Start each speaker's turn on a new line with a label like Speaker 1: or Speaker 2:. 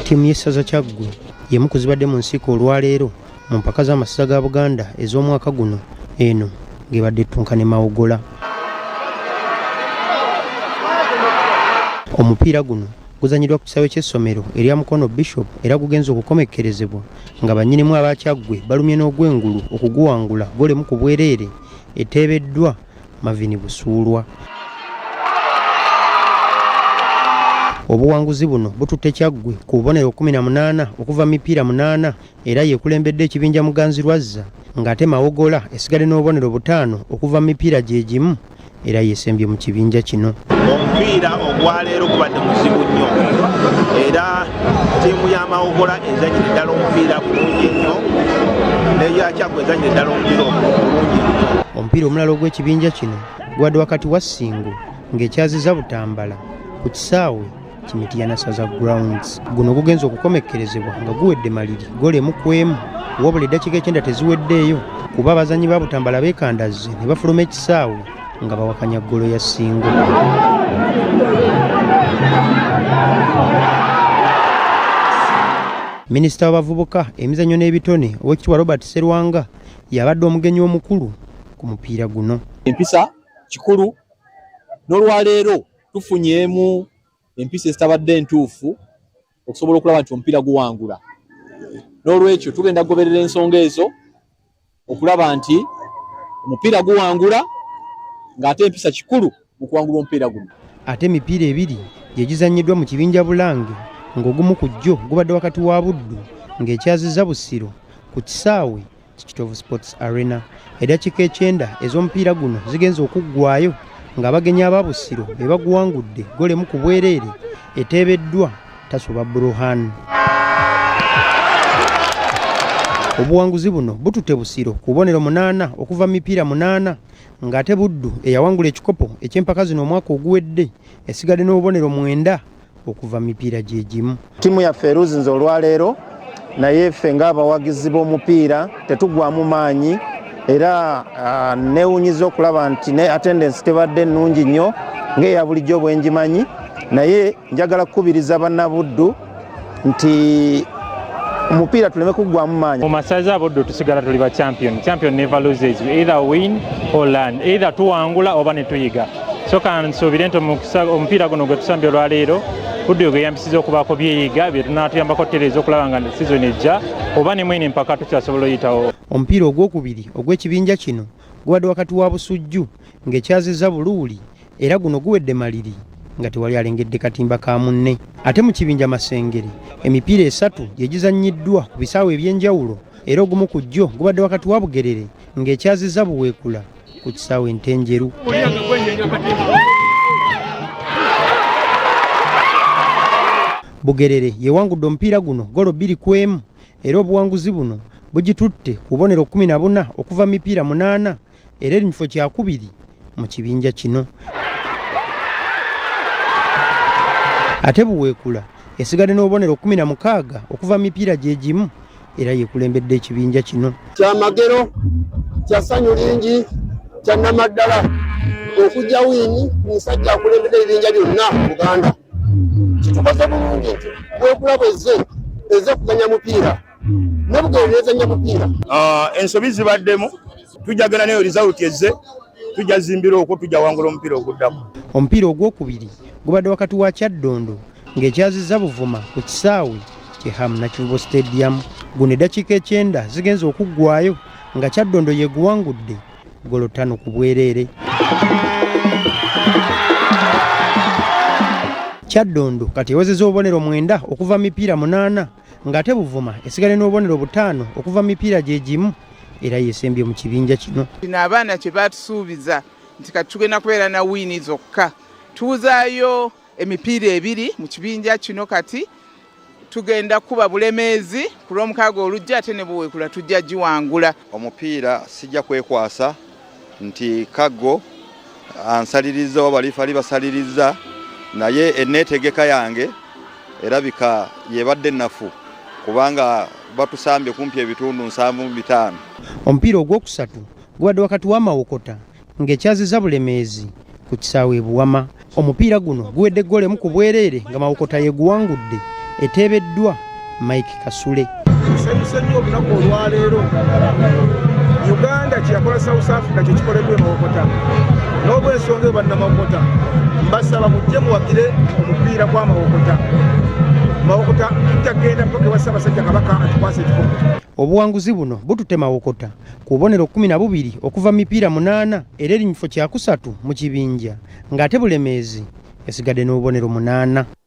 Speaker 1: Ttiimu y'essaza Kyaggwe y'emu ku zibadde mu nsiiko olwaleero mu mpaka z'amasisa ga Buganda ez'omwaka guno eno ng'ebadde ettunkana Mawogola. Omupiira guno guzannyirwa ku kisaawe ky'essomero erya Mukono Bishop era gugenze okukomekkerezebwa nga bannyinimu aba Kyaggwe balumye n'ogwengulu okuguwangula golemu ku bwereere eteebeddwa Mavini Busuulwa. Obuwanguzi buno bututte Kyaggwe ku bubonero 18 okuva mipiira 8 era yeekulembedde ekibinja Muganzirwazza ng'ate Mawogola esigadde n'obubonero 5 okuva mipiira gye gimu era yeesembye mu kibinja kino.
Speaker 2: Omupiira ogwaleero gubadde muzibu nnyo era ttiimu ya Mawogola ezannyira ddala omupiira bulungi nnyo n'eya Kyaggwe ezannyira ddala omupiira bulungi nnyo.
Speaker 1: Omupiira omulala ogw'ekibinja kino gubadde wakati wa Ssingo ng'ekyaziza Butambala ku kisaawe Kimitiana Saza Grounds. Guno gugenze okukomekkerezebwa nga guwedde maliri golemu ku emu wabula eddakiika 9 teziweddeeyo kuba abazannyi ba Butambala beekandazze ne bafuluma ekisaawe nga bawakanya ggolo ya Ssingo. Minisita w'abavubuka emizannyo n'ebitone Oweekitiibwa Robert Sserwanga yabadde omugenyi omukulu ku mupiira guno.
Speaker 3: Empisa kikulu n'olwaleero tufunyeemu empisa ezitabadde entuufu okusobola okulaba nti omupiira guwangula. N'olwekyo tugenda kugoberera ensonga ezo okulaba nti omupiira guwangula ng'ate empisa kikulu mu kuwangula omupiira guno.
Speaker 1: Ate emipiira ebiri gye gizannyiddwa mu kibinja Bulange ng'ogumu ku jjo gubadde wakati wa Buddu ng'ekyaziza Busiro ku kisaawe Kitovu Sports Arena. Eddakiika 9 ez'omupiira guno zigenze okuggwaayo ng'abagenyi aba Busiro be baguwangudde golemu ku bwereere eteebeddwa Tasoba Burhan. Obuwanguzi buno bututte Busiro ku bubonero 8 okuva mipiira 8 ng'ate Buddu eyawangula ekikopo eky'empaka zino omwaka oguwedde esigadde n'obubonero 9 okuva mipiira gye gimu.
Speaker 4: Ttiimu yaffe eruzinze olwaleero naye ffe ng'abawagizi b'omupiira tetugwamu maanyi era neewunyiza okulaba nti ne attendance tebadde nnungi nnyo ng'eya bulijjo bwe ngimanyi, naye njagala kukubiriza bannabuddu nti omupiira tuleme kuggwamu maanyi.
Speaker 5: Mu masaza abuddu tusigala tuli ba champion. Champion never loses. We either win or learn. Either tuwangula oba ne tuyiga. So kansuubire nti omupiira guno gwe tusambye olwaleero Buddu gweyambisiza okubaako byeyiga bye tunaatuyambako tereeza okulaba nga season ejja oba ne mwene mpaka tukyasobola oyitawo.
Speaker 1: Omupiira ogwokubiri ogw'ekibinja kino gubadde wakati wa Busujju ng'ekyaziza Buluuli era guno guwedde maliri nga tewali alengedde katimba ka munne. Ate mu kibinja Masengere emipiira 3 gye gizannyiddwa ku bisaawe eby'enjawulo era ogumu ku jjo gubadde wakati wa Bugerere ng'ekyaziza Buweekula ku kisaawe Ntenjeru. Bugerere yewangudde omupiira guno golo 2-1 era obuwanguzi buno bugitutte ku bubonero 14 okuva mipiira 8 era ekifo kyakubiri mu kibinja kino. Ate Buweekula esigadde n'obubonero 16 okuva mipiira gye gimu era yeekulembedde ekibinja kino.
Speaker 6: Kyamagero kya ssanyu lingi kya Namaddala okujja wiini musajja akulembedde ebibinja byonna mu Buganda. Kitukoze bulungi nti Buweekula bwezze kuganya mupiira ne Bugerere ezanya mupiira.
Speaker 2: Ensobi zibaddemu tujjagana neyo result ezze tujja zimbira okwo tujja wangula omupiira oguddako.
Speaker 1: Omupiira ogwokubiri gubadde wakati wa Kyaddondo ng'ekyaziza Buvuma ku kisaawe Kiham Nakivubo Stadium. Guno eddakiika 9 zigenze okuggwaayo nga Kyaddondo yeeguwangudde golo 5 ku bwereere. Kyaddondo kati ewezezza obubonero 9 okuva mipiira 8 ng'ate Buvuma esigadde n'obubonero 5 okuva mipiira gye gimu era yeesembye mu kibinja kino.
Speaker 7: Bino abaana kye baatusuubiza nti kati tugenda kubeera na wiini zokka. Tuuzaayo emipiira 2 mu kibinja kino kati tugenda kuba Bulemeezi ku lw'omukaaga olujja ate ne Buweekula tujja giwangula.
Speaker 8: Omupiira sijja kwekwasa nti Kaggo ansaliriza oba balifali basaliriza naye enneetegeka yange erabika yebadde nafu kubanga batusambye kumpi ebitundu 7.5.
Speaker 1: Omupiira ogwokusatu gubadde wakati wa Mawokota ng'ekyaziza Bulemeezi ku kisaawe Buwama. Omupiira guno guwedde gole mu ku bwereere nga Mawokota yeeguwangudde eteebeddwa Mike Kasule.
Speaker 2: Tusanyuse nnyo olunaku olwaleero. Uganda kyeyakola South Africa kyekikoleddwa e Mawokota. N'olw'ensonga eyo bannamawokota mbasaba mujje muwagire omupiira gwa Mawokota. Mawokota tutagenda mpaka ewa Ssaabasajja Kabaka atukwasa ekikopo.
Speaker 1: Obuwanguzi buno bututte Mawokota ku bubonero 12 okuva mipiira 8 era erinnyifo kya 3 mu kibinja ng'ate Bulemeezi yasigadde n'obubonero 8.